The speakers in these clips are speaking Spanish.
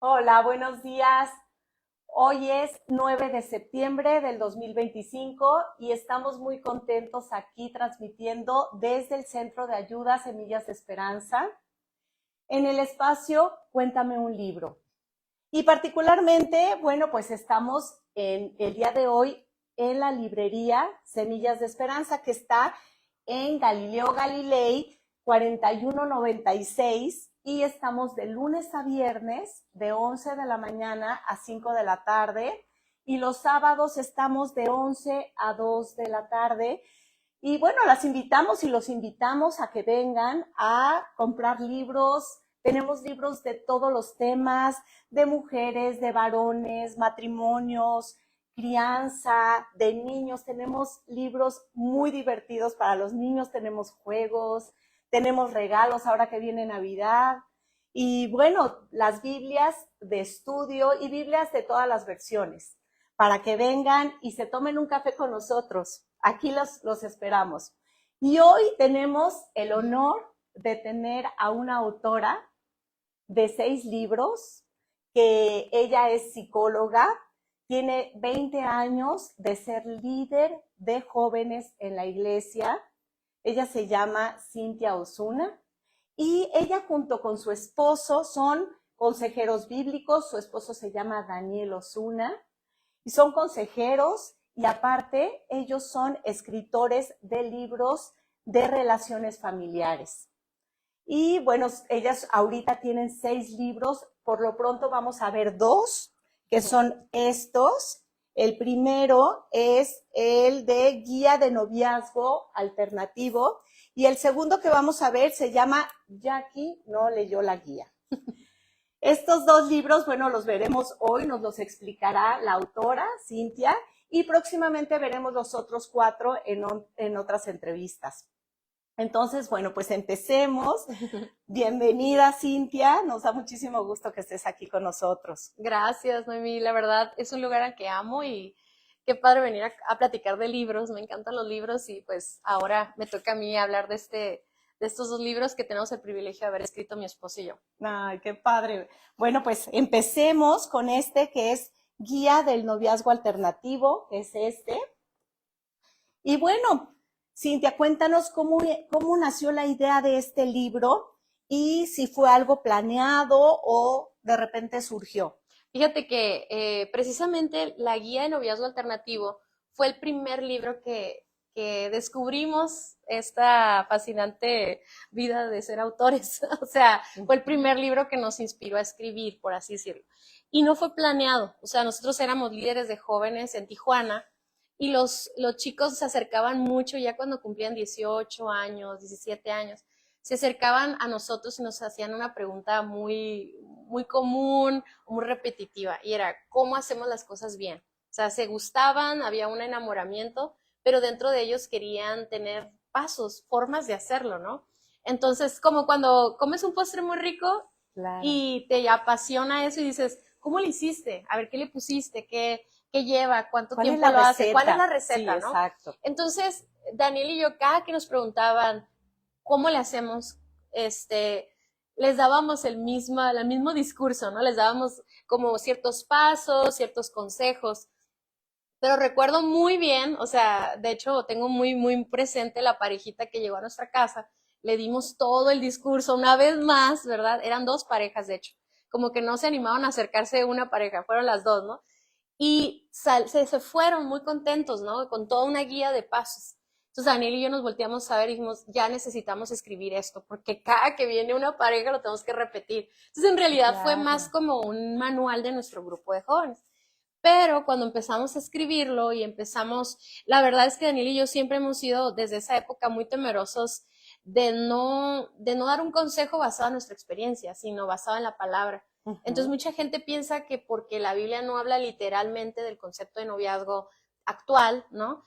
Hola, buenos días. Hoy es 9 de septiembre del 2025 y estamos muy contentos aquí transmitiendo desde el Centro de Ayuda Semillas de Esperanza en el espacio Cuéntame un libro. Y particularmente, bueno, pues estamos en el día de hoy en la librería Semillas de Esperanza que está en Galileo Galilei 4196 y estamos de lunes a viernes de 11 de la mañana a 5 de la tarde y los sábados estamos de 11 a 2 de la tarde. Y bueno, las invitamos y los invitamos a que vengan a comprar libros. Tenemos libros de todos los temas, de mujeres, de varones, matrimonios, crianza, de niños. Tenemos libros muy divertidos para los niños, tenemos juegos, tenemos regalos ahora que viene Navidad. Y bueno, las Biblias de estudio y Biblias de todas las versiones, para que vengan y se tomen un café con nosotros. Aquí los esperamos. Y hoy tenemos el honor de tener a una autora de 6 libros, que ella es psicóloga, tiene 20 años de ser líder de jóvenes en la iglesia. Ella se llama Cintia Osuna y ella junto con su esposo son consejeros bíblicos. Su esposo se llama Daniel Osuna y son consejeros y aparte ellos son escritores de libros de relaciones familiares. Y bueno, ellas ahorita tienen 6 libros, por lo pronto vamos a ver 2, que son estos. El primero es el de Guía de Noviazgo Alternativo y el segundo que vamos a ver se llama Jackie no leyó la guía. Estos 2 libros, bueno, los veremos hoy, nos los explicará la autora, Cintia, y próximamente veremos los otros 4 en otras entrevistas. Entonces, bueno, pues empecemos. Bienvenida, Cintia. Nos da muchísimo gusto que estés aquí con nosotros. Gracias, Noemí. La verdad es un lugar al que amo y qué padre venir a platicar de libros. Me encantan los libros y pues ahora me toca a mí hablar de estos 2 libros que tenemos el privilegio de haber escrito mi esposo y yo. Ay, qué padre. Bueno, pues empecemos con este que es Guía del Noviazgo Alternativo, que es este. Y bueno, Cintia, cuéntanos cómo nació la idea de este libro y si fue algo planeado o de repente surgió. Fíjate que precisamente la guía de noviazgo alternativo fue el primer libro que descubrimos esta fascinante vida de ser autores. O sea, fue el primer libro que nos inspiró a escribir, por así decirlo. Y no fue planeado. O sea, nosotros éramos líderes de jóvenes en Tijuana y los chicos se acercaban mucho ya cuando cumplían 18 años, 17 años. Se acercaban a nosotros y nos hacían una pregunta muy común, muy repetitiva, y era, ¿cómo hacemos las cosas bien? O sea, se gustaban, había un enamoramiento, pero dentro de ellos querían tener pasos, formas de hacerlo, ¿no? Entonces, como cuando comes un postre muy rico Claro. y te apasiona eso y dices, ¿cómo lo hiciste? A ver, ¿qué le pusiste? ¿Qué lleva? ¿Cuánto ¿Cuál es tiempo la lo hace? ¿Cuál es la receta? Sí, receta, no? exacto. Entonces, Daniel y yo, cada que nos preguntaban, ¿cómo le hacemos? Este, les dábamos el mismo discurso, ¿no? Les dábamos como ciertos pasos, ciertos consejos. Pero recuerdo muy bien, o sea, de hecho tengo muy presente la parejita que llegó a nuestra casa. Le dimos todo el discurso una vez más, ¿verdad? Eran 2 parejas, de hecho. Como que no se animaban a acercarse una pareja, fueron las 2, ¿no? Y se fueron muy contentos, ¿no? Con toda una guía de pasos. Entonces Daniel y yo nos volteamos a ver y dijimos, ya necesitamos escribir esto, porque cada que viene una pareja lo tenemos que repetir. Entonces en realidad fue más Claro. como un manual de nuestro grupo de jóvenes. Pero cuando empezamos a escribirlo y empezamos, la verdad es que Daniel y yo siempre hemos sido desde esa época muy temerosos de no dar un consejo basado en nuestra experiencia, sino basado en la palabra. Entonces mucha gente piensa que porque la Biblia no habla literalmente del concepto de noviazgo actual, ¿no?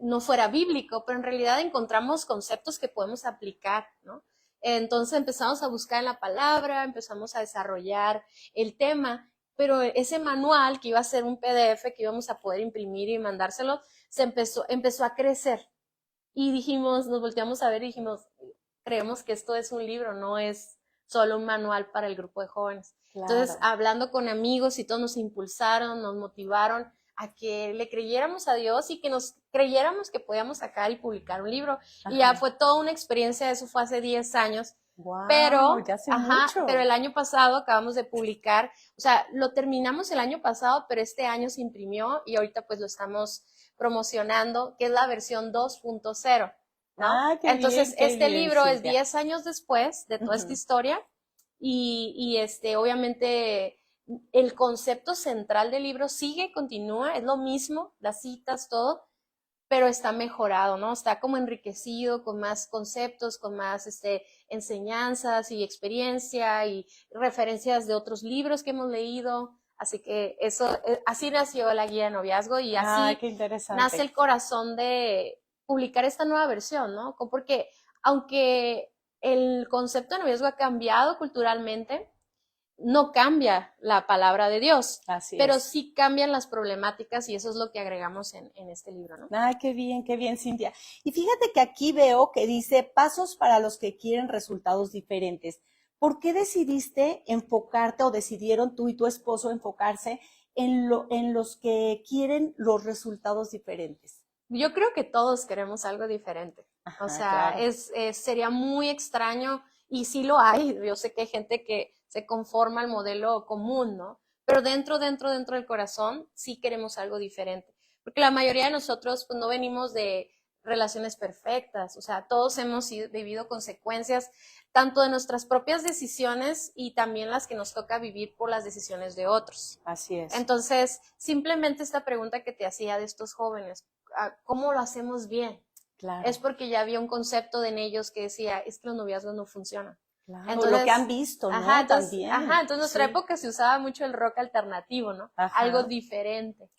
No fuera bíblico, pero en realidad encontramos conceptos que podemos aplicar, ¿no? Entonces empezamos a buscar en la palabra, empezamos a desarrollar el tema, pero ese manual que iba a ser un PDF que íbamos a poder imprimir y mandárselo, empezó a crecer. Y dijimos, nos volteamos a ver y dijimos, creemos que esto es un libro, solo un manual para el grupo de jóvenes. Claro. Entonces, hablando con amigos y todos nos impulsaron, nos motivaron a que le creyéramos a Dios y que nos creyéramos que podíamos sacar y publicar un libro. Ajá. Y ya fue toda una experiencia, eso fue hace 10 años. Wow, Pero, ya hace mucho. pero el año pasado acabamos de publicar, o sea, lo terminamos el año pasado, pero este año se imprimió y ahorita pues lo estamos promocionando, que es la versión 2.0, ¿no? Ah, qué Entonces, bien, qué este bien, libro es Cintia. 10 años después de toda esta historia y obviamente el concepto central del libro sigue, continúa, es lo mismo, las citas, todo, pero está mejorado, ¿no? Está como enriquecido con más conceptos, con más enseñanzas y experiencia y referencias de otros libros que hemos leído. Así que eso, así nació la guía de noviazgo y así qué interesante. nace el corazón de publicar esta nueva versión, ¿no? Porque aunque el concepto de noviazgo ha cambiado culturalmente, no cambia la palabra de Dios, pero sí cambian las problemáticas y eso es lo que agregamos en este libro, ¿no? Ah, qué bien, Cintia. Y fíjate que aquí veo que dice pasos para los que quieren resultados diferentes. ¿Por qué decidiste enfocarte o decidieron tú y tu esposo enfocarse en los que quieren los resultados diferentes? Yo creo que todos queremos algo diferente. Ajá, o sea, claro. Sería muy extraño y sí lo hay. Yo sé que hay gente que se conforma al modelo común, ¿no? Pero dentro del corazón sí queremos algo diferente. Porque la mayoría de nosotros pues no venimos de relaciones perfectas. O sea, todos hemos vivido consecuencias tanto de nuestras propias decisiones y también las que nos toca vivir por las decisiones de otros. Así es. Entonces, simplemente esta pregunta que te hacía de estos jóvenes, ¿cómo lo hacemos bien? Claro. Es porque ya había un concepto en ellos que decía, es que los noviazgos no funcionan. Claro, entonces, lo que han visto, ¿no? Entonces, también. Entonces en nuestra época se usaba mucho el rock alternativo, ¿no? Algo diferente.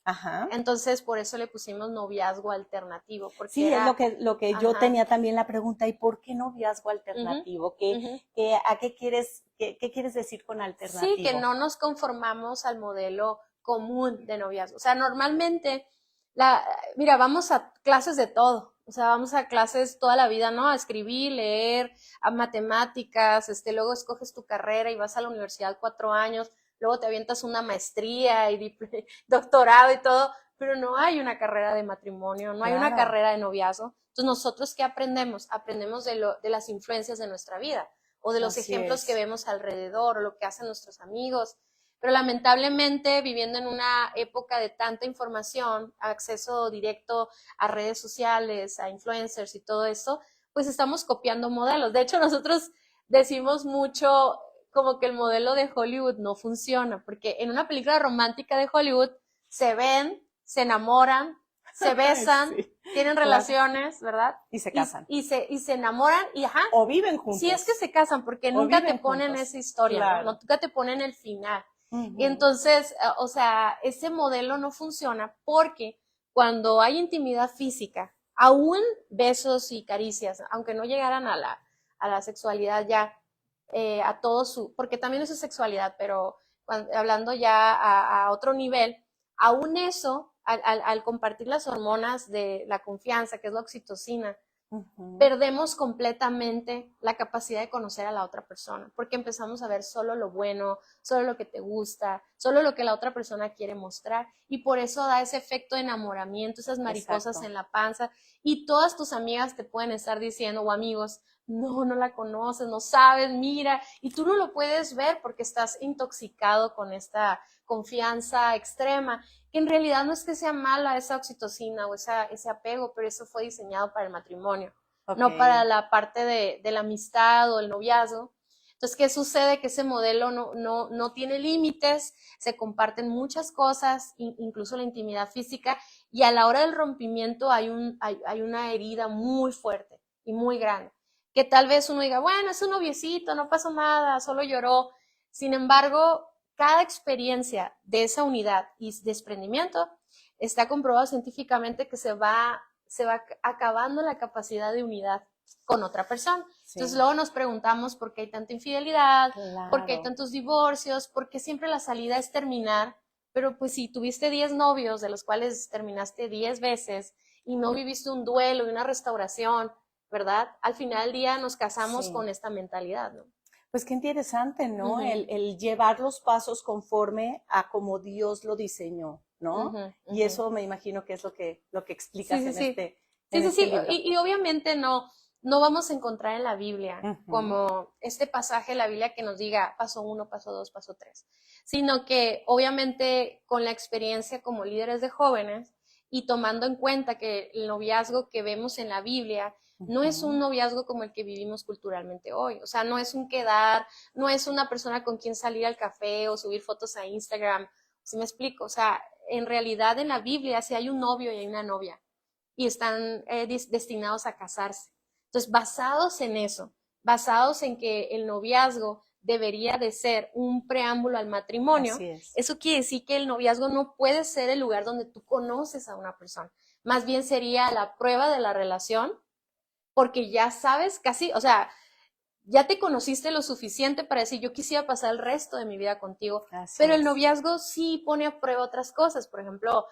Entonces, por eso le pusimos noviazgo alternativo. Porque sí, es lo que yo tenía también la pregunta, ¿y por qué noviazgo alternativo? ¿A qué quieres decir con alternativo? Sí, que no nos conformamos al modelo común de noviazgo. O sea, normalmente, mira, vamos a clases de todo. O sea, vamos a clases toda la vida, ¿no? A escribir, leer, a matemáticas, luego escoges tu carrera y vas a la universidad 4 años, luego te avientas una maestría y doctorado y todo, pero no hay una carrera de matrimonio, no hay una carrera de noviazgo. Entonces, ¿nosotros qué aprendemos? Aprendemos de las influencias de nuestra vida o de los ejemplos que vemos alrededor o lo que hacen nuestros amigos. Pero lamentablemente, viviendo en una época de tanta información, acceso directo a redes sociales, a influencers y todo eso, pues estamos copiando modelos. De hecho, nosotros decimos mucho como que el modelo de Hollywood no funciona, porque en una película romántica de Hollywood se ven, se enamoran, se besan, tienen relaciones, ¿verdad? Y se casan. Y se enamoran y o viven juntos. Sí, es que se casan, porque nunca te ponen esa historia, ¿no? Nunca te ponen el final. Y entonces, o sea, ese modelo no funciona porque cuando hay intimidad física, aún besos y caricias, aunque no llegaran a la sexualidad ya, a todo porque también eso es sexualidad, pero hablando ya a otro nivel, aún eso, al compartir las hormonas de la confianza, que es la oxitocina, perdemos completamente la capacidad de conocer a la otra persona, porque empezamos a ver solo lo bueno, solo lo que te gusta, solo lo que la otra persona quiere mostrar, y por eso da ese efecto de enamoramiento, esas mariposas en la panza, y todas tus amigas te pueden estar diciendo, o amigos, no la conoces, no sabes, mira, y tú no lo puedes ver porque estás intoxicado con esta confianza extrema, que en realidad no es que sea mala esa oxitocina o ese apego, pero eso fue diseñado para el matrimonio, no para la parte de la amistad o el noviazgo. Entonces, ¿qué sucede? Que ese modelo no tiene límites, se comparten muchas cosas, incluso la intimidad física, y a la hora del rompimiento hay una herida muy fuerte y muy grande, que tal vez uno diga, bueno, es un noviecito, no pasó nada, solo lloró. Sin embargo, cada experiencia de esa unidad y desprendimiento está comprobado científicamente que se va acabando la capacidad de unidad con otra persona. Entonces luego nos preguntamos por qué hay tanta infidelidad, por qué hay tantos divorcios, por qué siempre la salida es terminar, pero pues si tuviste 10 novios de los cuales terminaste 10 veces y no viviste un duelo y una restauración, ¿verdad? Al final del día nos casamos con esta mentalidad, ¿no? Pues qué interesante, ¿no? Ujú. El llevar los pasos conforme a como Dios lo diseñó, ¿no? Ujú, Y ujú. eso me imagino que es lo que Sí, explicas sí, en sí. en Sí, sí, este sí. libro. Y obviamente no vamos a encontrar en la Biblia Ujú, como este pasaje de la Biblia que nos diga paso uno, paso dos, paso tres, sino que obviamente con la experiencia como líderes de jóvenes y tomando en cuenta que el noviazgo que vemos en la Biblia no es un ujú. noviazgo como el que vivimos culturalmente hoy. O sea, no es un quedar, no es una persona con quien salir al café o subir fotos a Instagram. ¿Sí me explico? O sea, en realidad en la Biblia si hay un novio y hay una novia y están destinados a casarse. Entonces, basados en eso, basados en que el noviazgo debería de ser un preámbulo al matrimonio, Así es. eso quiere decir que el noviazgo no puede ser el lugar donde tú conoces a una persona. Más bien sería la prueba de la relación, porque ya sabes casi, o sea, ya te conociste lo suficiente para decir, yo quisiera pasar el resto de mi vida contigo, Así pero el es. noviazgo sí pone a prueba otras cosas. Por ejemplo,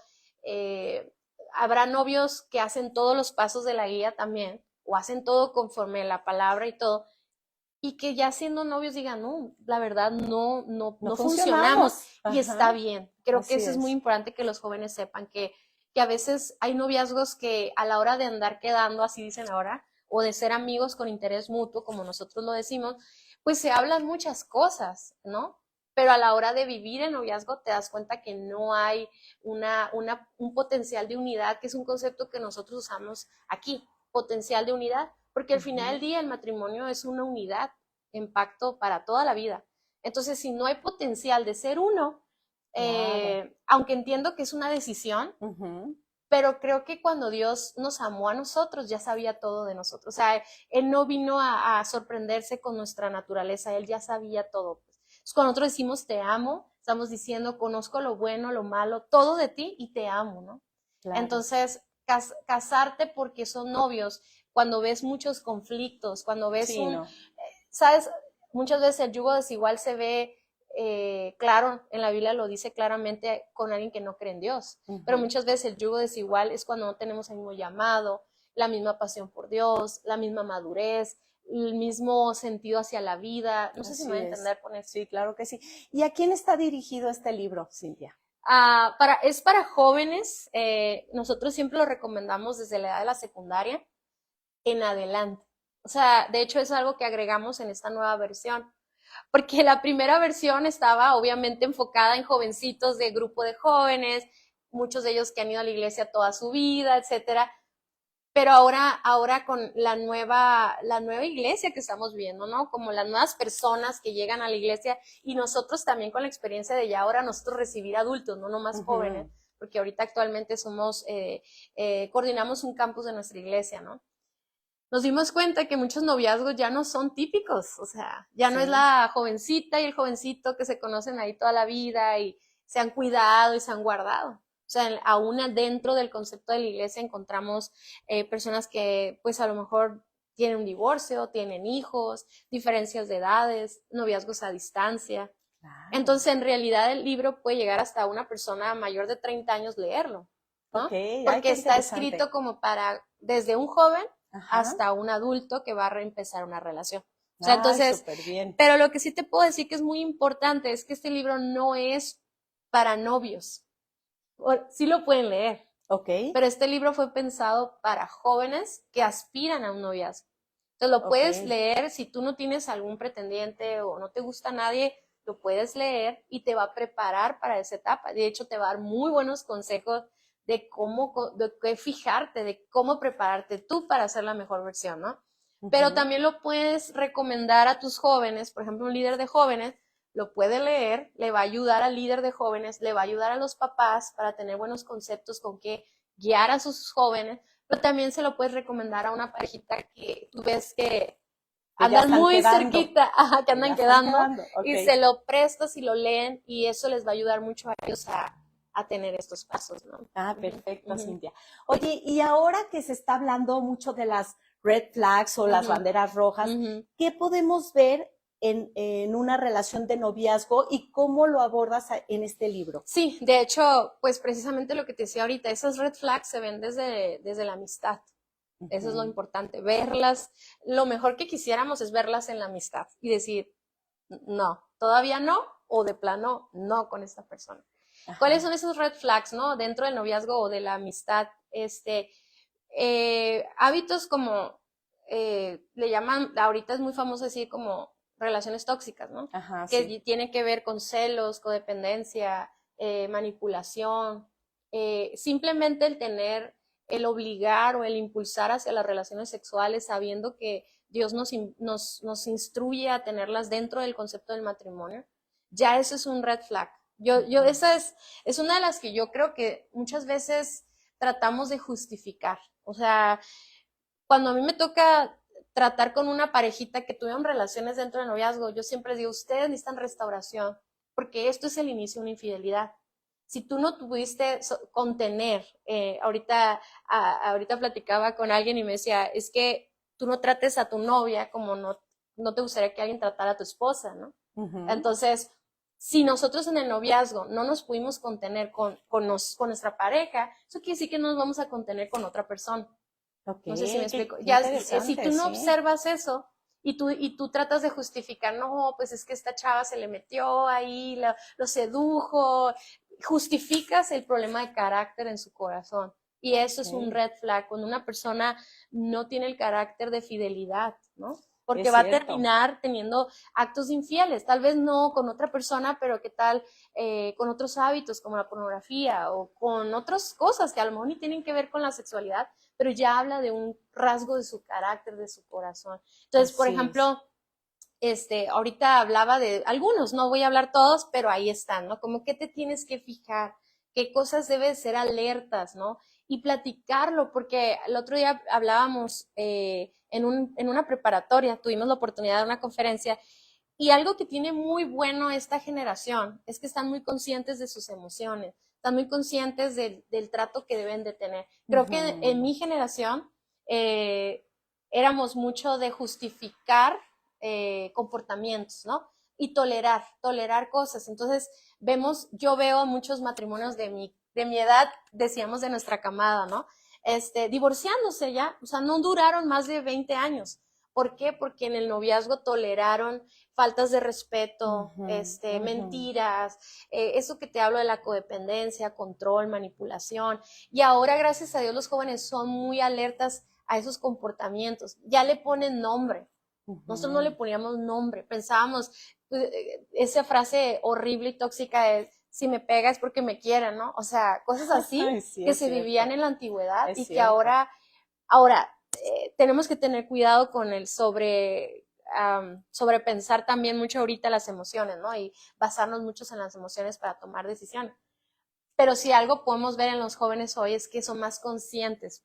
habrá novios que hacen todos los pasos de la guía también, o hacen todo conforme la palabra y todo, y que ya siendo novios digan, no, la verdad No no funcionamos funcionamos. y está Ajá. bien. Creo que Así eso es muy es. importante que los jóvenes sepan que a veces hay noviazgos que a la hora de andar quedando, así dicen ahora, o de ser amigos con interés mutuo, como nosotros lo decimos, pues se hablan muchas cosas, ¿no? Pero a la hora de vivir el noviazgo te das cuenta que no hay un potencial de unidad, que es un concepto que nosotros usamos aquí, potencial de unidad, porque al final del Ujú. día el matrimonio es una unidad en pacto para toda la vida. Entonces, si no hay potencial de ser uno, Claro. aunque entiendo que es una decisión, Ujú. pero creo que cuando Dios nos amó a nosotros, ya sabía todo de nosotros. O sea, Él no vino a sorprenderse con nuestra naturaleza, Él ya sabía todo. Entonces, cuando nosotros decimos te amo, estamos diciendo conozco lo bueno, lo malo, todo de ti y te amo, ¿no? Claro. Entonces, casarte porque son novios, cuando ves muchos conflictos, cuando ves Sí, no. sabes, muchas veces el yugo desigual se ve claro, en la Biblia lo dice claramente con alguien que no cree en Dios, pero Ujú. muchas veces el yugo desigual es cuando no tenemos el mismo llamado, la misma pasión por Dios, la misma madurez, el mismo sentido hacia la vida. No sé si me voy Así a es. entender con eso. Sí, claro que sí. ¿Y a quién está dirigido este libro, Cintia? Es para jóvenes, nosotros siempre lo recomendamos desde la edad de la secundaria en adelante. O sea, de hecho es algo que agregamos en esta nueva versión, porque la primera versión estaba obviamente enfocada en jovencitos de grupo de jóvenes, muchos de ellos que han ido a la iglesia toda su vida, etcétera. Pero ahora con la nueva iglesia que estamos viendo, ¿no? Como las nuevas personas que llegan a la iglesia y nosotros también con la experiencia de ya ahora nosotros recibir adultos, no nomás jóvenes, Ujú. porque ahorita actualmente coordinamos un campus de nuestra iglesia, ¿no? Nos dimos cuenta que muchos noviazgos ya no son típicos, o sea, ya no es Sí. la jovencita y el jovencito que se conocen ahí toda la vida y se han cuidado y se han guardado. O sea, aún dentro del concepto de la iglesia encontramos personas que pues a lo mejor tienen un divorcio, tienen hijos, diferencias de edades, noviazgos a distancia. Claro. Entonces, en realidad el libro puede llegar hasta una persona mayor de 30 años leerlo, Ok. ¿no? Ay, Porque qué está interesante. escrito como para desde un joven Ajá. hasta un adulto que va a reempezar una relación. O sea, Ay, entonces, súper bien. pero lo que sí te puedo decir que es muy importante es que este libro no es para novios. Sí lo pueden leer, Ok. pero este libro fue pensado para jóvenes que aspiran a un noviazgo. Entonces lo Ok. puedes leer si tú no tienes algún pretendiente o no te gusta nadie, lo puedes leer y te va a preparar para esa etapa. De hecho, te va a dar muy buenos consejos de qué fijarte, de cómo prepararte tú para hacer la mejor versión, ¿no? Pero Ujú. también lo puedes recomendar a tus jóvenes, por ejemplo, un líder de jóvenes lo puede leer, le va a ayudar al líder de jóvenes, le va a ayudar a los papás para tener buenos conceptos con qué guiar a sus jóvenes, pero también se lo puedes recomendar a una parejita que tú ves que Que ya andan están muy quedando. cerquita, que Que ya andan están quedando, quedando. Ok. y se lo prestas y lo leen y eso les va a ayudar mucho a ellos a tener estos pasos, ¿no? Ah, Uh -huh, perfecto, uh -huh, Cintia. Oye, y ahora que se está hablando mucho de las red flags o uh las -huh, banderas uh rojas, -huh. ¿qué podemos ver en una relación de noviazgo y cómo lo abordas en este libro? Sí, de hecho, pues precisamente lo que te decía ahorita, esas red flags se ven desde la amistad. Eso es lo Ujú. importante, verlas. Lo mejor que quisiéramos es verlas en la amistad y decir, no, todavía no, o de plano no con esta persona. Ajá. ¿Cuáles son esos red flags, no? Dentro del noviazgo o de la amistad, hábitos como, le llaman, ahorita es muy famoso decir como relaciones tóxicas, ¿no? Ajá, Que sí. tiene que ver con celos, codependencia, manipulación, simplemente el obligar o el impulsar hacia las relaciones sexuales sabiendo que Dios nos instruye a tenerlas dentro del concepto del matrimonio, ya eso es un red flag. Esa es una de las que yo creo que muchas veces tratamos de justificar. O sea, cuando a mí me toca tratar con una parejita que tuvieron relaciones dentro del noviazgo, yo siempre digo, ustedes necesitan restauración, porque esto es el inicio de una infidelidad. Si tú no pudiste contener, ahorita platicaba con alguien y me decía, es que tú no trates a tu novia como no te gustaría que alguien tratara a tu esposa, ¿no? Ujú. Entonces, si nosotros en el noviazgo no nos pudimos contener con nuestra pareja, eso quiere decir que no nos vamos a contener con otra persona. Ok, No sé si me explico. qué Ya, si interesante, tú no sí. observas eso y tú tratas de justificar, no, pues es que esta chava se le metió ahí, lo sedujo, justificas el problema de carácter en su corazón. Y eso es un Ok, red flag, cuando una persona no tiene el carácter de fidelidad, ¿no? Porque es va a cierto. terminar teniendo actos infieles, tal vez no con otra persona, pero qué tal con otros hábitos como la pornografía o con otras cosas que a lo mejor ni tienen que ver con la sexualidad, pero ya habla de un rasgo de su carácter, de su corazón. Entonces, por Así es. ejemplo, ahorita hablaba de algunos, no voy a hablar todos, pero ahí están, ¿no? Como que te tienes que fijar, qué cosas debes ser alertas, ¿no? Y platicarlo, porque el otro día hablábamos en una preparatoria, tuvimos la oportunidad de una conferencia, y algo que tiene muy bueno esta generación es que están muy conscientes de sus emociones, están muy conscientes del trato que deben de tener. Creo que en Ujú. mi generación éramos mucho de justificar comportamientos, ¿no? Y tolerar cosas. Entonces, yo veo muchos matrimonios de mi edad, decíamos de nuestra camada, ¿no? Divorciándose ya, o sea, no duraron más de 20 años. ¿Por qué? Porque en el noviazgo toleraron faltas de respeto, Ujú, ujú. mentiras, eso que te hablo de la codependencia, control, manipulación. Y ahora, gracias a Dios, los jóvenes son muy alertas a esos comportamientos. Ya le ponen nombre. Nosotros no le Ujú. poníamos nombre. Pensábamos, esa frase horrible y tóxica es, si me pega es porque me quieren, ¿no? O sea, cosas así Ay, sí, que es se vivían cierto. en la antigüedad Es y que cierto. ahora tenemos que tener cuidado con el sobrepensar también mucho ahorita las emociones, ¿no? Y basarnos muchos en las emociones para tomar decisiones. Pero si algo podemos ver en los jóvenes hoy es que son más conscientes.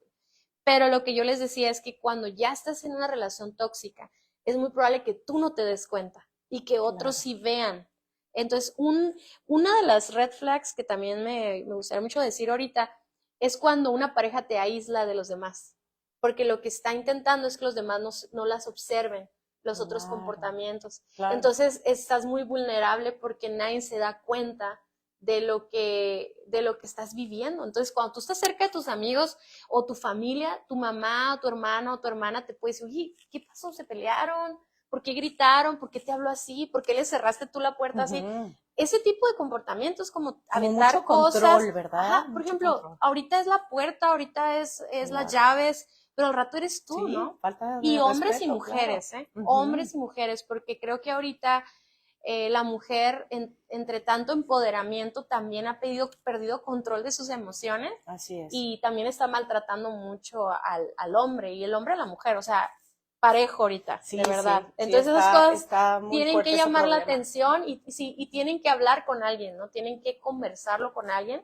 Pero lo que yo les decía es que cuando ya estás en una relación tóxica, es muy probable que tú no te des cuenta y que otros Claro. sí vean. Entonces, una de las red flags que también me gustaría mucho decir ahorita es cuando una pareja te aísla de los demás, porque lo que está intentando es que los demás no las observen, los otros Claro, comportamientos. claro. Entonces, estás muy vulnerable porque nadie se da cuenta de lo que estás viviendo. Entonces, cuando tú estás cerca de tus amigos o tu familia, tu mamá, o tu hermano o tu hermana te puede decir, oye, ¿qué pasó? ¿Se pelearon? ¿Por qué gritaron? ¿Por qué te habló así? ¿Por qué le cerraste tú la puerta así? Ujú. Ese tipo de comportamientos como Como mucho aventar cosas. control, ¿verdad? Ajá, por Mucho ejemplo, control. ahorita es la puerta, ahorita es las Claro. llaves, pero al rato eres tú, Sí, ¿no? falta Y de hombres y respeto, claro. mujeres, ¿eh? Ujú. Hombres y mujeres, porque creo que ahorita la mujer, entre tanto empoderamiento, también ha perdido control de sus emociones Así es. y también está maltratando mucho al hombre y el hombre a la mujer, o sea, parejo ahorita, de Sí, verdad. sí, sí, Entonces esas cosas está muy tienen que fuerte ese llamar la problema. atención y tienen que hablar con alguien, ¿no? Tienen que conversarlo con alguien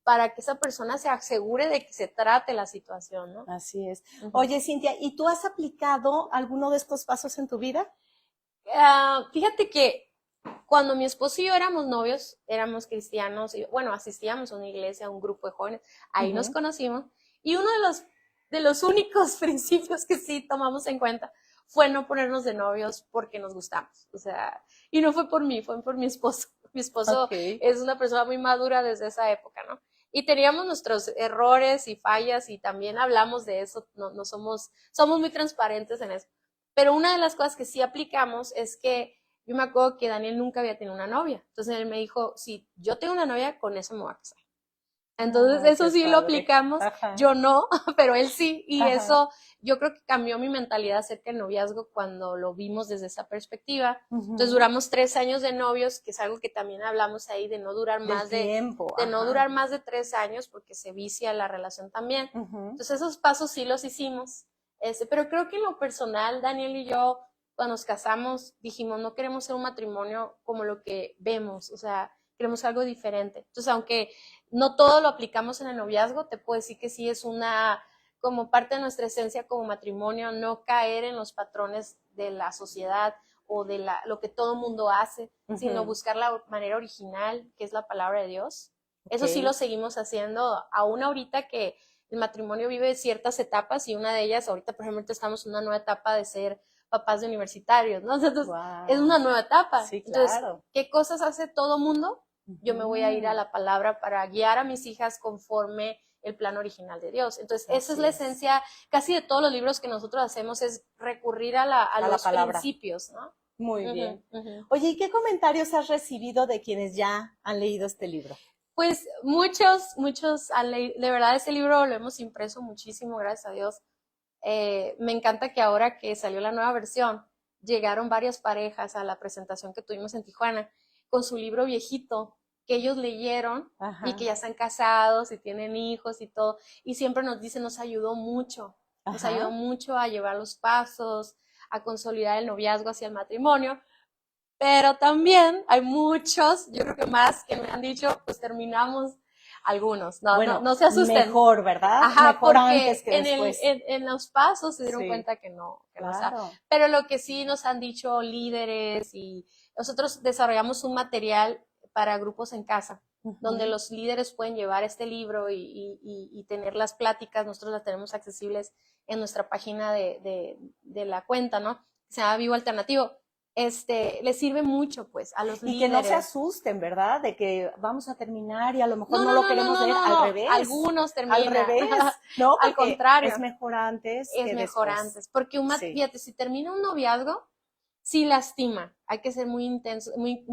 para que esa persona se asegure de que se trate la situación, ¿no? Así es. Uh-huh. Oye, Cintia, ¿y tú has aplicado alguno de estos pasos en tu vida? Fíjate que cuando mi esposo y yo éramos novios, éramos cristianos, y bueno, asistíamos a una iglesia, a un grupo de jóvenes, ahí nos Ujú. conocimos, y uno de los únicos principios que sí tomamos en cuenta fue no ponernos de novios porque nos gustamos, o sea, y no fue por mí, fue por mi esposo. Mi esposo Ok. es una persona muy madura desde esa época, ¿no? Y teníamos nuestros errores y fallas y también hablamos de eso, no somos muy transparentes en eso. Pero una de las cosas que sí aplicamos es que yo me acuerdo que Daniel nunca había tenido una novia. Entonces él me dijo, si yo tengo una novia, con eso me voy a casar. Entonces Ay, eso qué sí lo padre. aplicamos, Ajá, yo no, pero él sí. Y ajá. eso yo creo que cambió mi mentalidad acerca del noviazgo cuando lo vimos desde esa perspectiva. Entonces Ujú. duramos 3 años de novios, que es algo que también hablamos ahí, de no durar Del más tiempo, de no ajá. durar más de 3 años porque se vicia la relación también. Ujú. Entonces esos pasos sí los hicimos. Pero creo que en lo personal, Daniel y yo, cuando nos casamos, dijimos, no queremos ser un matrimonio como lo que vemos, o sea, queremos algo diferente. Entonces, aunque no todo lo aplicamos en el noviazgo, te puedo decir que sí es una, como parte de nuestra esencia como matrimonio, no caer en los patrones de la sociedad o de lo que todo el mundo hace, sino Ujú. buscar la manera original, que es la palabra de Dios. Eso sí lo Ok. seguimos haciendo, aún ahorita que el matrimonio vive ciertas etapas y una de ellas, ahorita por ejemplo estamos en una nueva etapa de ser papás de universitarios, ¿no? Entonces, es una Wow. nueva etapa. Sí, Entonces, claro. ¿qué cosas hace todo mundo? Yo me voy a ir a Ujú. la palabra para guiar a mis hijas conforme el plan original de Dios. Entonces, esa es Así la es. esencia casi de todos los libros que nosotros hacemos, es recurrir a A la los palabra. principios, ¿no? Muy Ujú, bien. ujú. Oye, ¿y qué comentarios has recibido de quienes ya han leído este libro? Pues muchos han leído, de verdad ese libro lo hemos impreso muchísimo, gracias a Dios. Me encanta que ahora que salió la nueva versión, llegaron varias parejas a la presentación que tuvimos en Tijuana con su libro viejito que ellos leyeron y que Ajá, ya están casados y tienen hijos y todo. Y siempre nos dicen, nos ayudó ajá. mucho a llevar los pasos, a consolidar el noviazgo hacia el matrimonio. Pero también hay muchos, yo creo que más, que me han dicho, pues terminamos algunos. Bueno, No se asusten. mejor, ¿verdad? Ajá, Mejor antes porque que después. en los pasos se dieron Sí, cuenta que no está. claro. Pero lo que sí nos han dicho líderes y nosotros desarrollamos un material para grupos en casa, donde Ujú. los líderes pueden llevar este libro y tener las pláticas, nosotros las tenemos accesibles en nuestra página de la cuenta, ¿no? Se llama Vivo Alternativo. Les sirve mucho, pues, a los Y que no se líderes. asusten, ¿verdad? De que vamos a terminar y a lo mejor no lo queremos leer Algunos al termina. revés, ¿no? Al Porque es contrario, mejor antes es que mejor después. antes. Porque Sí. fíjate, si termina un noviazgo, sí lastima. Hay que ser muy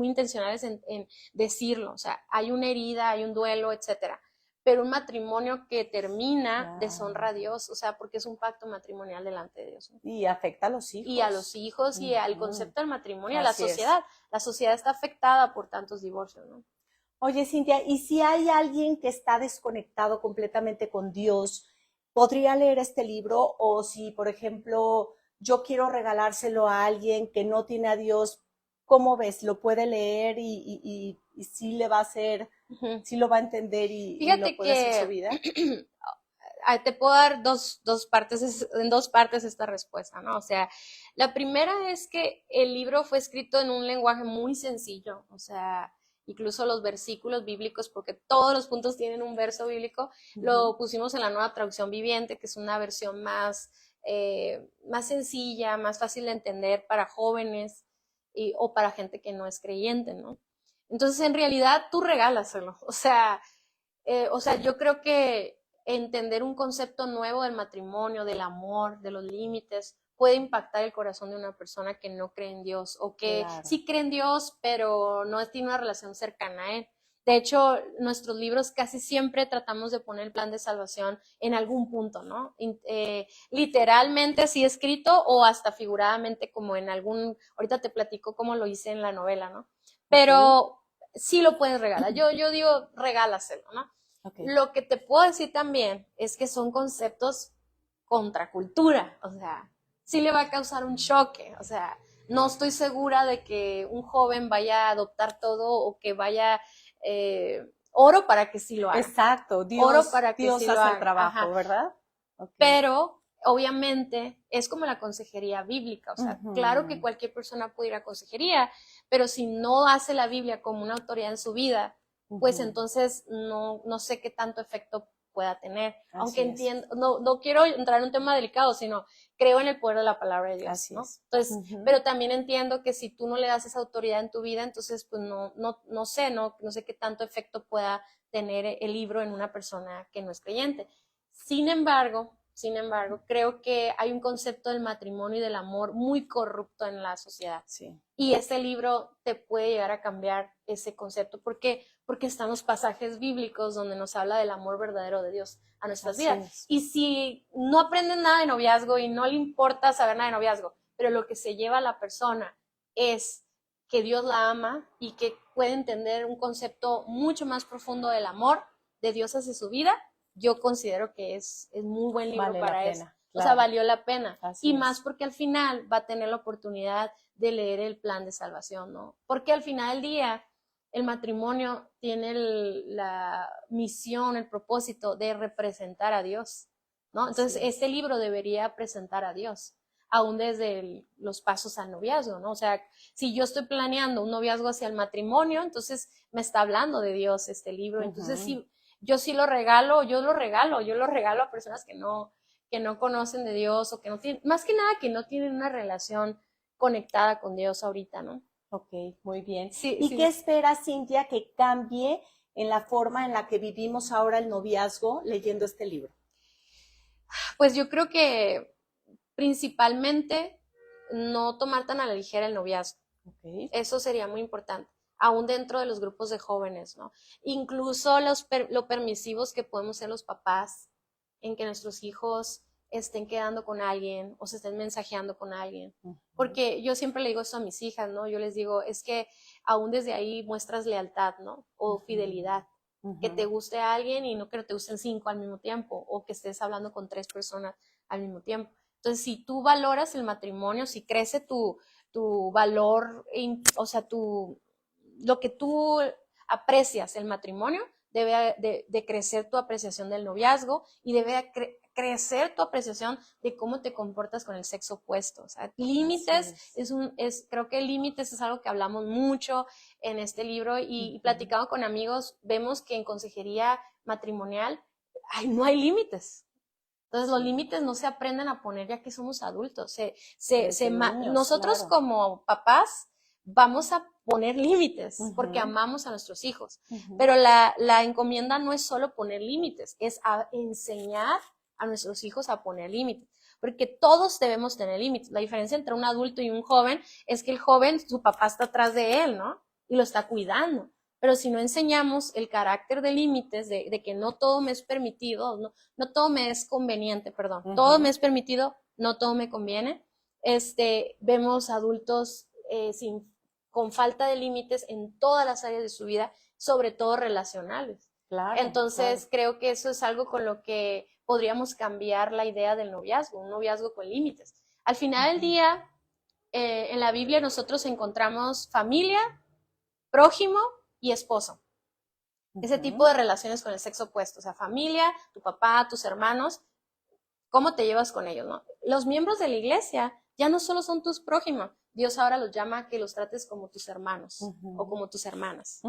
intencionales en decirlo. O sea, hay una herida, hay un duelo, etcétera. Pero un matrimonio que termina deshonra Claro. a Dios, o sea, porque es un pacto matrimonial delante de Dios, ¿no? Y afecta a los Y a los hijos. hijos y al Ujú. concepto del matrimonio, a la Así es. sociedad. La sociedad está afectada por tantos divorcios, ¿no? Oye, Cintia, ¿y si hay alguien que está desconectado completamente con Dios, podría leer este libro? O si, por ejemplo, yo quiero regalárselo a alguien que no tiene a Dios, ¿cómo ves? ¿Lo puede leer y sí le va a hacer, Ujú. sí lo va a entender y lo Fíjate puede hacer su que vida? te puedo dar dos partes, en 2 partes esta respuesta, ¿no? O sea, la primera es que el libro fue escrito en un lenguaje muy sencillo, o sea, incluso los versículos bíblicos, porque todos los puntos tienen un verso bíblico, Ujú. lo pusimos en la nueva traducción viviente, que es una versión más sencilla, más fácil de entender para jóvenes o para gente que no es creyente, ¿no? Entonces, en realidad, tú regálaselo, o sea, yo creo que entender un concepto nuevo del matrimonio, del amor, de los límites, puede impactar el corazón de una persona que no cree en Dios o que Claro. sí cree en Dios, pero no tiene una relación cercana a Él. De hecho, nuestros libros casi siempre tratamos de poner el plan de salvación en algún punto, ¿no? Literalmente así escrito o hasta figuradamente como en ahorita te platico cómo lo hice en la novela, ¿no? Ok, Pero sí lo puedes regalar. Yo digo, regálaselo, ¿no? ok. Lo que te puedo decir también es que son conceptos contracultura, o sea, sí le va a causar un choque, o sea, no estoy segura de que un joven vaya a adoptar todo o que vaya, oro para que sí lo haga, Exacto, oro Dios, para que Dios sí lo hace el haga, trabajo, ajá, ¿verdad? Ok. pero obviamente es como la consejería bíblica, o sea, claro que Ujú. cualquier persona puede ir a consejería, pero si no hace la Biblia como una autoridad en su vida, pues Ujú. entonces no sé qué tanto efecto pueda tener. Aunque Así es, entiendo, no quiero entrar en un tema delicado, sino creo en el poder de la palabra de Dios, así ¿no? es. Entonces, Ujú. pero también entiendo que si tú no le das esa autoridad en tu vida, entonces pues no sé qué tanto efecto pueda tener el libro en una persona que no es creyente. Sin embargo, sin embargo, creo que hay un concepto del matrimonio y del amor muy corrupto en la sociedad. Sí. Y este libro te puede llegar a cambiar ese concepto. ¿Por qué? Porque están los pasajes bíblicos donde nos habla del amor verdadero de Dios a nuestras Así vidas. es. Y si no aprenden nada de noviazgo y no le importa saber nada de noviazgo, pero lo que se lleva a la persona es que Dios la ama y que puede entender un concepto mucho más profundo del amor de Dios hacia su vida, yo considero que es muy buen libro Vale para la eso. pena, O sea, claro. valió la pena. Así Y es. más porque al final va a tener la oportunidad de leer el plan de salvación, ¿no? Porque al final del día el matrimonio tiene la misión, el propósito de representar a Dios, ¿no? Entonces, este libro debería presentar a Dios, aún desde los pasos al noviazgo, ¿no? O sea, si yo estoy planeando un noviazgo hacia el matrimonio, entonces me está hablando de Dios este libro. Entonces, si yo sí lo regalo, yo lo regalo a personas que no conocen de Dios o que no tienen, más que nada que no tienen una relación conectada con Dios ahorita, ¿no? Ok, muy bien. Sí, ¿Y sí. qué espera, Cintia, que cambie en la forma en la que vivimos ahora el noviazgo leyendo este libro? Pues yo creo que principalmente no tomar tan a la ligera el noviazgo. Okay. Eso sería muy importante, aún dentro de los grupos de jóvenes, ¿no? Incluso lo permisivos que podemos ser los papás en que nuestros hijos estén quedando con alguien o se estén mensajeando con alguien. Porque yo siempre le digo eso a mis hijas, ¿no? Yo les digo, es que aún desde ahí muestras lealtad, ¿no? O fidelidad. Que te guste a alguien y no que te gusten 5 al mismo tiempo o que estés hablando con 3 personas al mismo tiempo. Entonces, si tú valoras el matrimonio, si crece tu valor, o sea, lo que tú aprecias el matrimonio, debe de crecer tu apreciación del noviazgo y debe crecer tu apreciación de cómo te comportas con el sexo opuesto. O sea, límites creo que límites es algo que hablamos mucho en este libro y platicando con amigos, vemos que en consejería matrimonial no hay límites. Entonces los límites no se aprenden a poner ya que somos adultos. Nosotros claro, como papás vamos a poner límites porque amamos a nuestros hijos. Pero la encomienda no es solo poner límites, es enseñar a nuestros hijos a poner límites. Porque todos debemos tener límites. La diferencia entre un adulto y un joven es que el joven, su papá está atrás de él, ¿no? Y lo está cuidando. Pero si no enseñamos el carácter de límites, de que no todo me es permitido, no todo me es conveniente, perdón, todo me es permitido, no todo me conviene, vemos adultos con falta de límites en todas las áreas de su vida, sobre todo relacionales. Claro, entonces creo que eso es algo con lo que podríamos cambiar la idea del noviazgo, un noviazgo con límites. Al final del día, en la Biblia nosotros encontramos familia, prójimo y esposo. Ese tipo de relaciones con el sexo opuesto, o sea, familia, tu papá, tus hermanos, ¿cómo te llevas con ellos, no? Los miembros de la iglesia ya no solo son tus prójimos, Dios ahora los llama a que los trates como tus hermanos o como tus hermanas.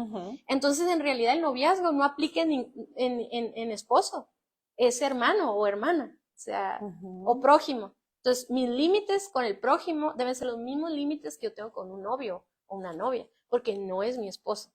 Entonces, en realidad, el noviazgo no aplica en esposo, es hermano o hermana, o sea, o prójimo. Entonces, mis límites con el prójimo deben ser los mismos límites que yo tengo con un novio o una novia, porque no es mi esposo.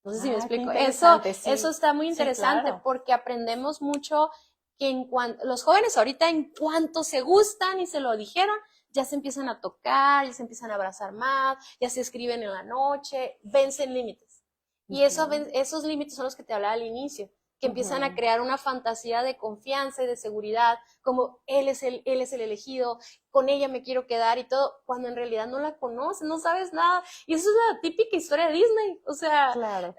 No sé si me explico. Eso está muy interesante, sí, claro, porque aprendemos mucho que los jóvenes ahorita en cuanto se gustan y se lo dijeron, ya se empiezan a tocar, ya se empiezan a abrazar más, ya se escriben en la noche, vencen límites. Y esos límites son los que te hablaba al inicio, que empiezan a crear una fantasía de confianza y de seguridad, como él es el elegido, con ella me quiero quedar y todo, cuando en realidad no la conoces, no sabes nada. Y eso es la típica historia de Disney, o sea, claro,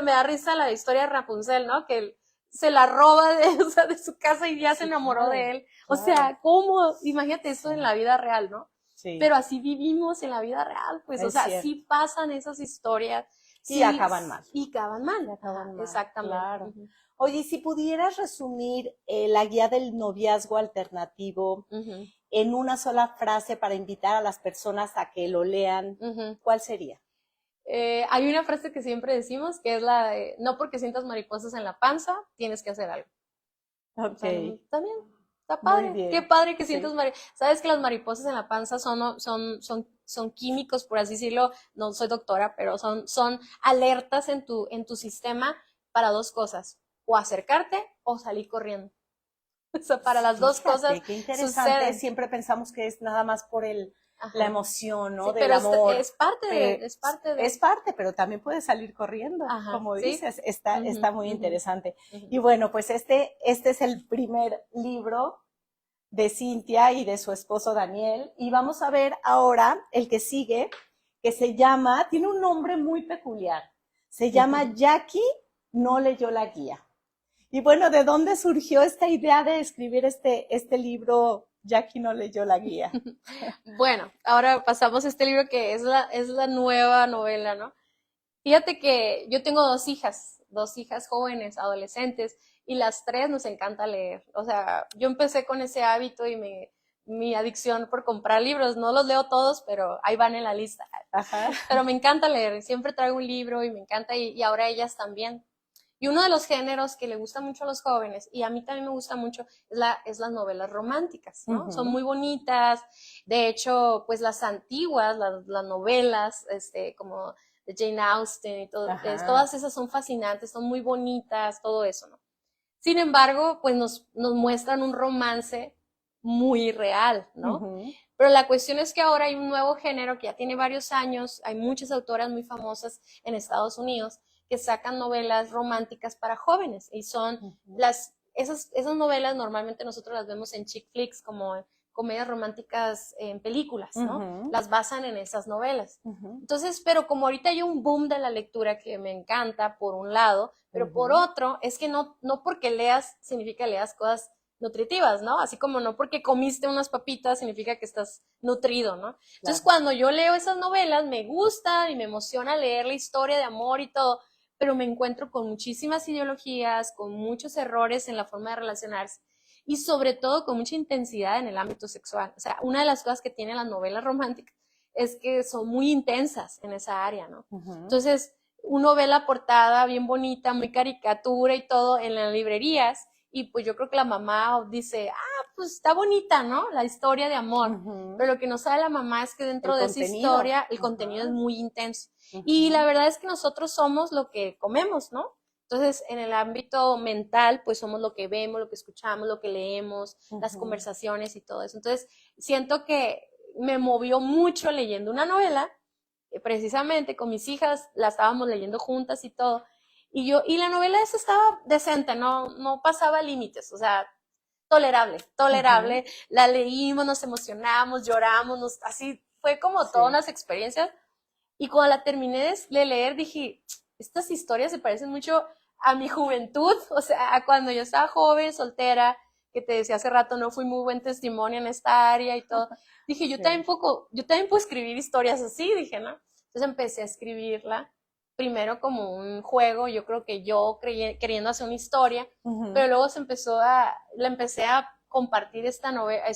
me da risa la historia de Rapunzel, ¿no? Que se la roba de su casa y ya se enamoró, claro, de él. Claro. O sea, ¿cómo? Imagínate eso en la vida real, ¿no? Sí. Pero así vivimos en la vida real, pues, o sea, cierto, sí pasan esas historias. Sí, acaban mal. Y acaban mal. Y acaban mal. Exactamente. Claro. Oye, si pudieras resumir la guía del noviazgo alternativo en una sola frase para invitar a las personas a que lo lean, ¿cuál sería? Hay una frase que siempre decimos que es la de, no porque sientas mariposas en la panza, tienes que hacer algo. Ok. O sea, también, está padre. Qué padre que sientas mariposas. Sabes que las mariposas en la panza son químicos, por así decirlo. No soy doctora, pero son alertas en tu sistema para dos cosas. O acercarte o salir corriendo. O sea, para las dos Fíjate, cosas qué interesante. suceden. Siempre pensamos que es nada más por Ajá. la emoción, ¿no? Sí, Del pero amor. es parte de, es parte de. Es parte, pero también puede salir corriendo, Ajá, como sí. dices. Está muy interesante. Ujú. Y bueno, pues este es el primer libro de Cintia y de su esposo Daniel. Y vamos a ver ahora el que sigue, que se llama, tiene un nombre muy peculiar. Se llama Jackie no leyó la guía. Y bueno, ¿de dónde surgió esta idea de escribir este libro, Jackie no leyó la guía? Bueno, ahora pasamos a este libro que es la nueva novela, ¿no? Fíjate que yo tengo dos hijas jóvenes, adolescentes, y las tres nos encanta leer. O sea, yo empecé con ese hábito y mi adicción por comprar libros. No los leo todos, pero ahí van en la lista. Ajá. Pero me encanta leer, siempre traigo un libro y me encanta, y ahora ellas también. Y uno de los géneros que le gusta mucho a los jóvenes, y a mí también me gusta mucho, es las novelas románticas, ¿no? Son muy bonitas. De hecho, pues las antiguas, las novelas, como de Jane Austen y todo, todas esas son fascinantes, son muy bonitas, todo eso, ¿no? Sin embargo, pues nos muestran un romance muy real, ¿no? Pero la cuestión es que ahora hay un nuevo género que ya tiene varios años, hay muchas autoras muy famosas en Estados Unidos que sacan novelas románticas para jóvenes, y son esas novelas normalmente nosotros las vemos en chick flicks, como comedias románticas en películas, ¿no? Las basan en esas novelas. Entonces, pero como ahorita hay un boom de la lectura que me encanta por un lado, pero por otro, es que no porque leas significa leas cosas nutritivas, ¿no? Así como no porque comiste unas papitas significa que estás nutrido, ¿no? Entonces, cuando yo leo esas novelas, me gusta y me emociona leer la historia de amor y todo, pero me encuentro con muchísimas ideologías, con muchos errores en la forma de relacionarse, y sobre todo con mucha intensidad en el ámbito sexual. O sea, una de las cosas que tienen las novelas románticas es que son muy intensas en esa área, ¿no? Entonces, uno ve la portada bien bonita, muy caricatura y todo en las librerías, y pues yo creo que la mamá dice, pues está bonita, ¿no? La historia de amor. Pero lo que no sabe la mamá es que dentro de esa historia el contenido es muy intenso. Y la verdad es que nosotros somos lo que comemos, ¿no? Entonces, en el ámbito mental, pues somos lo que vemos, lo que escuchamos, lo que leemos, las conversaciones y todo eso. Entonces, siento que me movió mucho leyendo una novela, precisamente con mis hijas, la estábamos leyendo juntas y todo. Y la novela esa estaba decente, no pasaba límites, o sea, tolerable. La leímos, nos emocionamos, lloramos, así fue como todas las experiencias. Y cuando la terminé de leer, dije, estas historias se parecen mucho a mi juventud, o sea, a cuando yo estaba joven, soltera, que te decía hace rato, no fui muy buen testimonio en esta área y todo. Dije, yo también puedo escribir historias así, dije, ¿no? Entonces empecé a escribirla, primero como un juego, yo creo que yo queriendo hacer una historia, pero luego la empecé a compartir esta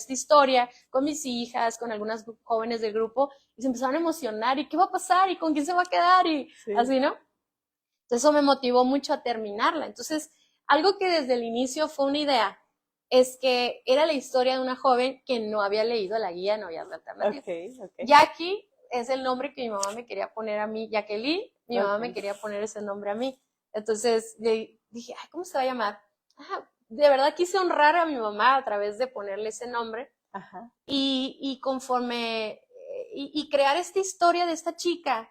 historia con mis hijas, con algunas jóvenes del grupo, y se empezaron a emocionar, ¿y qué va a pasar? ¿Y con quién se va a quedar? Y así, ¿no? Entonces eso me motivó mucho a terminarla. Entonces, algo que desde el inicio fue una idea, es que era la historia de una joven que no había leído la guía de noviazgo alternativo. Jackie es el nombre que mi mamá me quería poner a mí, Jacqueline, mi mamá me quería poner ese nombre a mí. Entonces le dije, ¿cómo se va a llamar? De verdad quise honrar a mi mamá a través de ponerle ese nombre. Y conforme, y crear esta historia de esta chica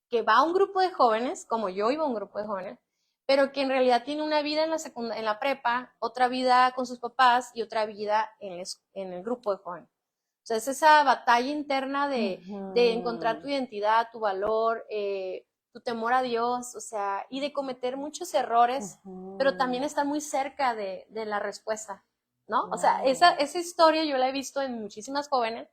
que va a un grupo de jóvenes, como yo iba a un grupo de jóvenes, pero que en realidad tiene una vida en la prepa, otra vida con sus papás y otra vida en el grupo de jóvenes. O sea, es esa batalla interna de encontrar tu identidad, tu valor, tu temor a Dios, o sea, y de cometer muchos errores, pero también estar muy cerca de la respuesta, ¿no? O sea, esa historia yo la he visto en muchísimas jóvenes.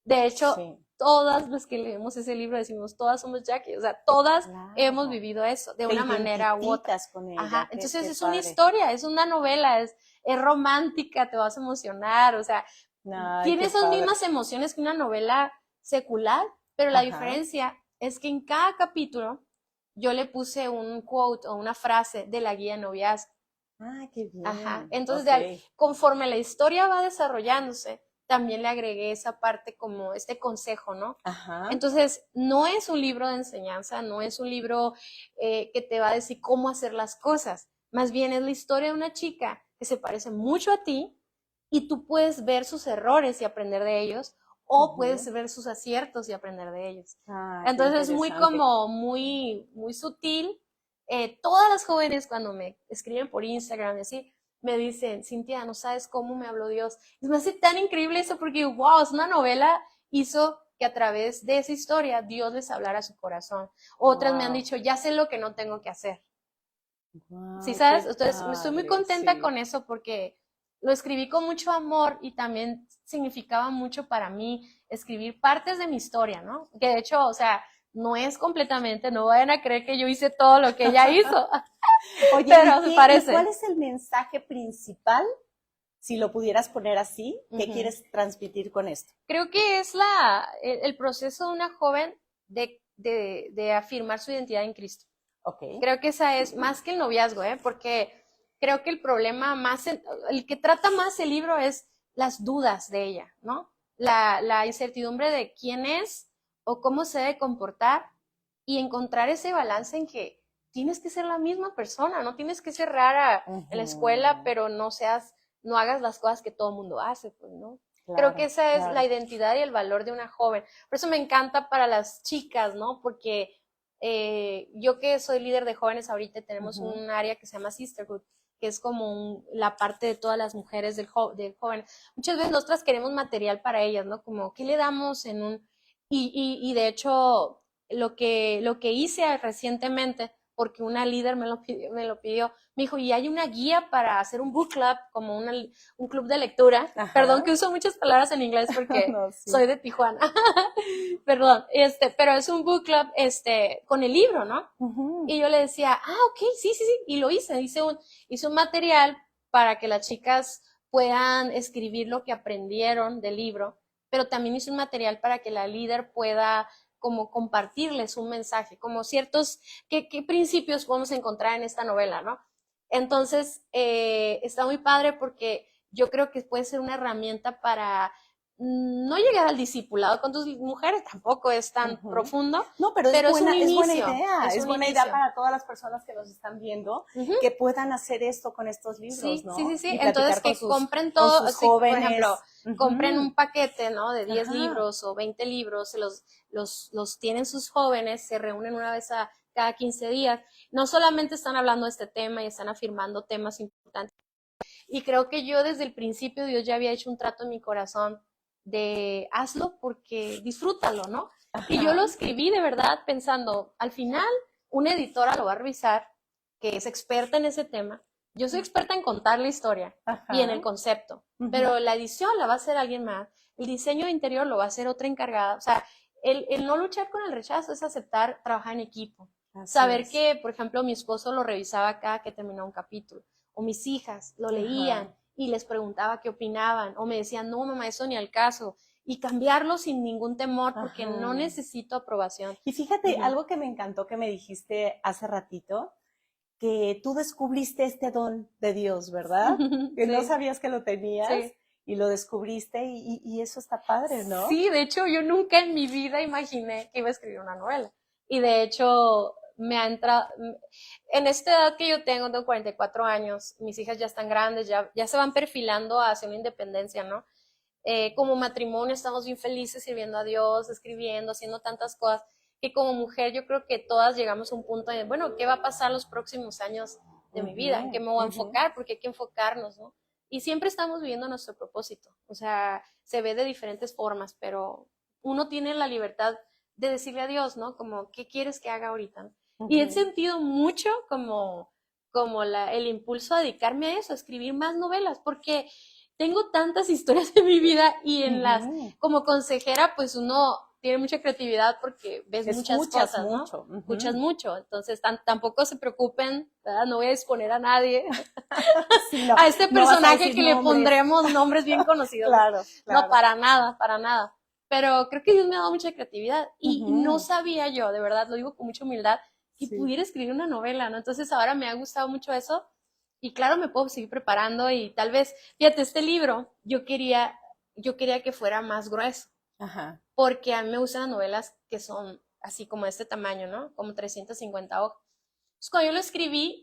De hecho, todas las que leemos ese libro decimos, todas somos Jackie, o sea, todas hemos vivido eso de una manera u otra. Con ella. Entonces es una historia, es una novela, es romántica, te vas a emocionar, o sea, tiene esas mismas emociones que una novela secular, pero la diferencia es que en cada capítulo yo le puse un quote o una frase de la guía de noviazgo. Qué bien. Entonces, conforme la historia va desarrollándose, también le agregué esa parte como este consejo, ¿no? Entonces, no es un libro de enseñanza, no es un libro que te va a decir cómo hacer las cosas, más bien es la historia de una chica que se parece mucho a ti, y tú puedes ver sus errores y aprender de ellos, o puedes ver sus aciertos y aprender de ellos. Entonces es muy muy sutil. Todas las jóvenes cuando me escriben por Instagram y así, me dicen, Cintia, no sabes cómo me habló Dios. Y me hace tan increíble eso porque, wow, es una novela, hizo que a través de esa historia Dios les hablara a su corazón. Otras me han dicho, ya sé lo que no tengo que hacer. ¿Sí sabes? Entonces estoy muy contenta con eso porque lo escribí con mucho amor y también significaba mucho para mí escribir partes de mi historia, ¿no? Que de hecho, o sea, no es completamente, no vayan a creer que yo hice todo lo que ella hizo. Oye, pero se parece. ¿Y cuál es el mensaje principal, si lo pudieras poner así, que quieres transmitir con esto? Creo que es el proceso de una joven de afirmar su identidad en Cristo. Okay. Creo que esa es más que el noviazgo, porque creo que el problema más, el que trata más el libro es las dudas de ella, ¿no? La incertidumbre de quién es o cómo se debe comportar y encontrar ese balance en que tienes que ser la misma persona, no tienes que ser rara en la escuela, pero no hagas las cosas que todo el mundo hace, pues, ¿no? Claro, creo que esa es la identidad y el valor de una joven. Por eso me encanta para las chicas, ¿no? Porque yo que soy líder de jóvenes ahorita tenemos un área que se llama Sisterhood, que es como la parte de todas las mujeres del joven. Muchas veces nosotras queremos material para ellas, ¿no? Como, ¿qué le damos en un...? Y de hecho, lo que hice recientemente, porque una líder me lo pidió, me dijo, y hay una guía para hacer un book club, como un club de lectura. Ajá. Perdón que uso muchas palabras en inglés porque no, sí. Soy de Tijuana. Perdón, pero es un book club, con el libro, ¿no? Y yo le decía, ok, sí, y lo hice un material para que las chicas puedan escribir lo que aprendieron del libro, pero también hice un material para que la líder pueda como compartirles un mensaje, como ciertos, ¿qué principios podemos encontrar en esta novela, no? Entonces, está muy padre porque yo creo que puede ser una herramienta para no llegar al discipulado con tus mujeres, tampoco es tan profundo. No, pero es buena idea. Es buena idea para todas las personas que nos están viendo, que puedan hacer esto con estos libros, sí, ¿no? Sí. Entonces, que compren todo, así, por ejemplo, compren un paquete, ¿no? De 10 libros o 20 libros, los tienen sus jóvenes, se reúnen una vez cada 15 días. No solamente están hablando de este tema y están afirmando temas importantes. Y creo que yo desde el principio Dios ya había hecho un trato en mi corazón de hazlo porque disfrútalo, ¿no? Ajá. Y yo lo escribí de verdad pensando, al final una editora lo va a revisar, que es experta en ese tema. Yo soy experta en contar la historia. Ajá. Y en el concepto, pero la edición la va a hacer alguien más, el diseño de interior lo va a hacer otra encargada. O sea, el no luchar con el rechazo es aceptar trabajar en equipo. Así saber es. Que, por ejemplo, mi esposo lo revisaba cada que terminaba un capítulo, o mis hijas lo leían. Ajá. Y les preguntaba qué opinaban, o me decían, no, mamá, eso ni al caso, y cambiarlo sin ningún temor, porque ajá. No necesito aprobación. Y fíjate, algo que me encantó que me dijiste hace ratito, que tú descubriste este don de Dios, ¿verdad? Que sí. No sabías que lo tenías. Sí. Y lo descubriste y eso está padre, ¿no? Sí, de hecho, yo nunca en mi vida imaginé que iba a escribir una novela. Y de hecho, me ha entrado, en esta edad que yo tengo 44 años, mis hijas ya están grandes, ya se van perfilando hacia una independencia, ¿no? Como matrimonio estamos bien felices sirviendo a Dios, escribiendo, haciendo tantas cosas, que como mujer yo creo que todas llegamos a un punto de, bueno, ¿qué va a pasar los próximos años de mi vida? ¿En qué me voy a enfocar? Porque hay que enfocarnos, ¿no? Y siempre estamos viviendo nuestro propósito, o sea, se ve de diferentes formas, pero uno tiene la libertad de decirle a Dios, ¿no? Como, ¿qué quieres que haga ahorita? Y he sentido mucho como el impulso a dedicarme a eso, a escribir más novelas, porque tengo tantas historias en mi vida y en como consejera, pues uno tiene mucha creatividad porque ves muchas cosas, ¿no? Escuchas mucho, entonces tampoco se preocupen, ¿verdad? No voy a exponer a nadie, sí, no, a este personaje que le pondremos nombres bien conocidos. Claro. No, para nada. Pero creo que Dios me ha dado mucha creatividad y no sabía yo, de verdad, lo digo con mucha humildad, que pudiera escribir una novela, ¿no? Entonces ahora me ha gustado mucho eso y claro, me puedo seguir preparando y tal vez, fíjate, este libro yo quería que fuera más grueso. Ajá. Porque a mí me gustan las novelas que son así como de este tamaño, ¿no? Como 350 hojas. Entonces, cuando yo lo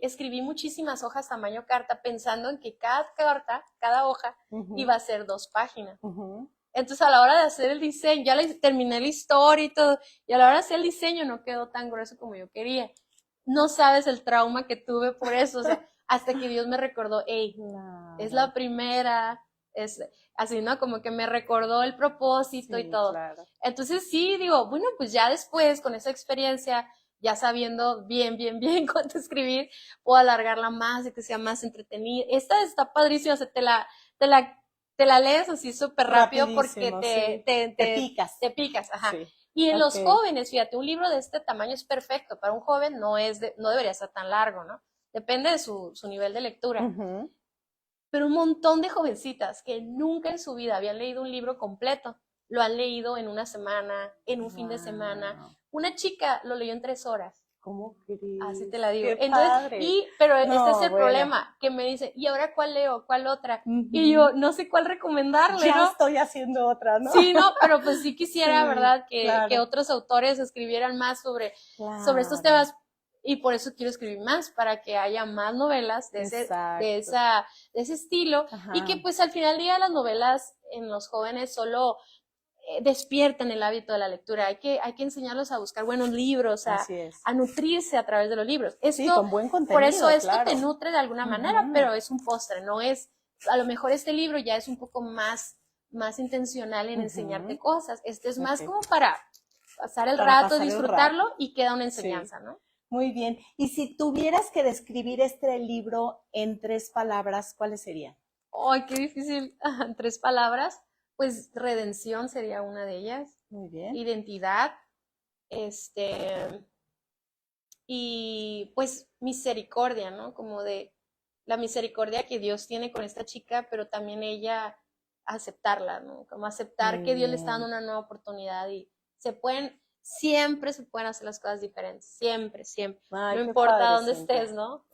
escribí muchísimas hojas tamaño carta, pensando en que cada carta, cada hoja, iba a ser 2 páginas. Entonces, a la hora de hacer el diseño, ya terminé la historia y todo, y a la hora de hacer el diseño no quedó tan grueso como yo quería. No sabes el trauma que tuve por eso, o sea, hasta que Dios me recordó, hey, claro, es la primera, es así, ¿no? Como que me recordó el propósito y todo. Claro. Entonces, sí, digo, bueno, pues ya después, con esa experiencia, ya sabiendo bien cuánto escribir, puedo alargarla más y que sea más entretenida. Esta está padrísima, o sea, te la lees así súper rápido porque te picas, ajá. Sí. Y en los jóvenes, fíjate, un libro de este tamaño es perfecto. Para un joven no debería ser tan largo, ¿no? Depende de su nivel de lectura. Pero un montón de jovencitas que nunca en su vida habían leído un libro completo, lo han leído en una semana, en un fin de semana. Una chica lo leyó en 3 horas. ¿Cómo crees? Así te la digo. Qué Entonces, padre. pero este es el problema, que me dice, ¿y ahora cuál leo? ¿Cuál otra? Y yo no sé cuál recomendarle, ya ¿no? estoy haciendo otra, ¿no? Sí, no, pero pues sí quisiera, sí, ¿verdad? Que otros autores escribieran más sobre estos temas. Y por eso quiero escribir más, para que haya más novelas de ese estilo. Ajá. Y que pues al final del día las novelas en los jóvenes solo despiertan el hábito de la lectura. Hay que enseñarlos a buscar buenos libros, a nutrirse a través de los libros. Esto, sí, con buen contenido, por eso esto te nutre de alguna manera, pero es un postre, no es, a lo mejor este libro ya es un poco más intencional en enseñarte cosas. Este es más como para pasar el rato, disfrutarlo y queda una enseñanza, ¿no? Muy bien. Y si tuvieras que describir este libro en 3 palabras, ¿cuáles serían? ¡Ay, qué difícil! En 3 palabras. Pues redención sería una de ellas. Muy bien. Identidad. Y pues misericordia, ¿no? Como de la misericordia que Dios tiene con esta chica, pero también ella aceptarla, ¿no? Como aceptar que Dios le está dando una nueva oportunidad y siempre se pueden hacer las cosas diferentes, siempre. Ay, no importa padre, dónde estés, ¿no?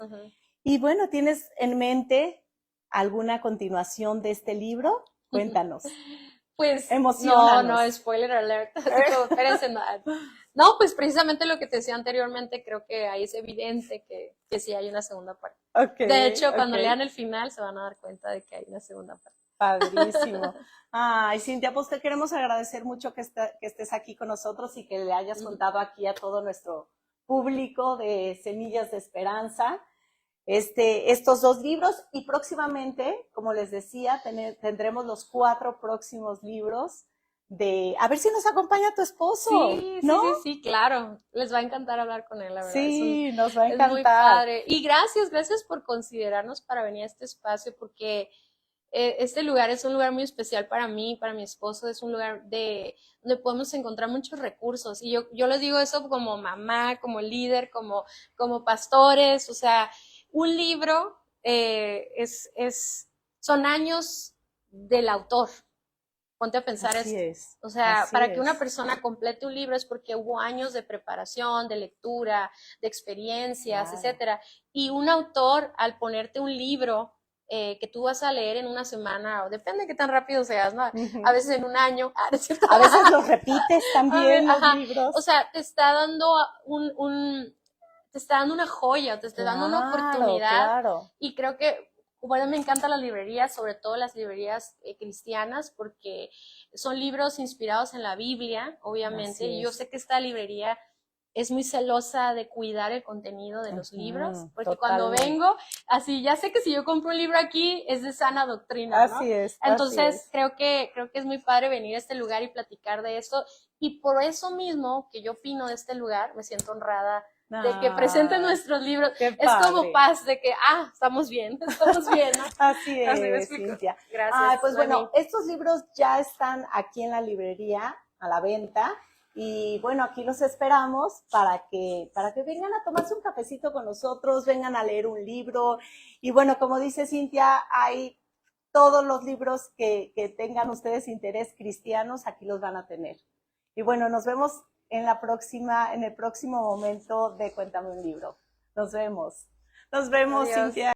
Y bueno, ¿tienes en mente alguna continuación de este libro? Cuéntanos. Pues emocionanos. No, spoiler alert. Espérense, no, pues precisamente lo que te decía anteriormente, creo que ahí es evidente que sí hay una segunda parte. De hecho, cuando lean el final se van a dar cuenta de que hay una segunda parte. Padrísimo. Ay, Cintia, pues te queremos agradecer mucho que estés aquí con nosotros y que le hayas contado aquí a todo nuestro público de Semillas de Esperanza estos 2 libros, y próximamente, como les decía, tendremos los 4 próximos libros a ver si nos acompaña tu esposo. Sí, claro. Les va a encantar hablar con él, la verdad. Sí, nos va a encantar. Es muy padre. Y gracias por considerarnos para venir a este espacio, porque este lugar es un lugar muy especial para mí, para mi esposo. Es un lugar donde podemos encontrar muchos recursos. Y yo les digo eso como mamá, como líder, como pastores. O sea, un libro son años del autor. Ponte a pensar esto. O sea, para que una persona complete un libro es porque hubo años de preparación, de lectura, de experiencias, etcétera. Y un autor, al ponerte un libro que tú vas a leer en una semana, o depende de qué tan rápido seas, ¿no? A veces en un año. A veces los repites también, los libros. O sea, te está dando te está dando una joya, te está dando una oportunidad. Claro. Y creo que, bueno, me encantan las librerías, sobre todo las librerías cristianas, porque son libros inspirados en la Biblia, obviamente. Y yo sé que esta librería es muy celosa de cuidar el contenido de los libros, porque cuando vengo, así, ya sé que si yo compro un libro aquí, es de sana doctrina, ¿no? Así es. Entonces, creo que es muy padre venir a este lugar y platicar de esto. Y por eso mismo que yo opino de este lugar, me siento honrada de que presenten nuestros libros. Es como paz de que, estamos bien, ¿no? Así es, Cintia. Gracias. Pues bueno, estos libros ya están aquí en la librería a la venta, y bueno, aquí los esperamos para que vengan a tomarse un cafecito con nosotros, vengan a leer un libro. Y bueno, como dice Cintia, hay todos los libros que tengan ustedes interés cristianos, aquí los van a tener. Y bueno, nos vemos en el próximo momento de Cuéntame un libro. Nos vemos. Adiós. Cintia.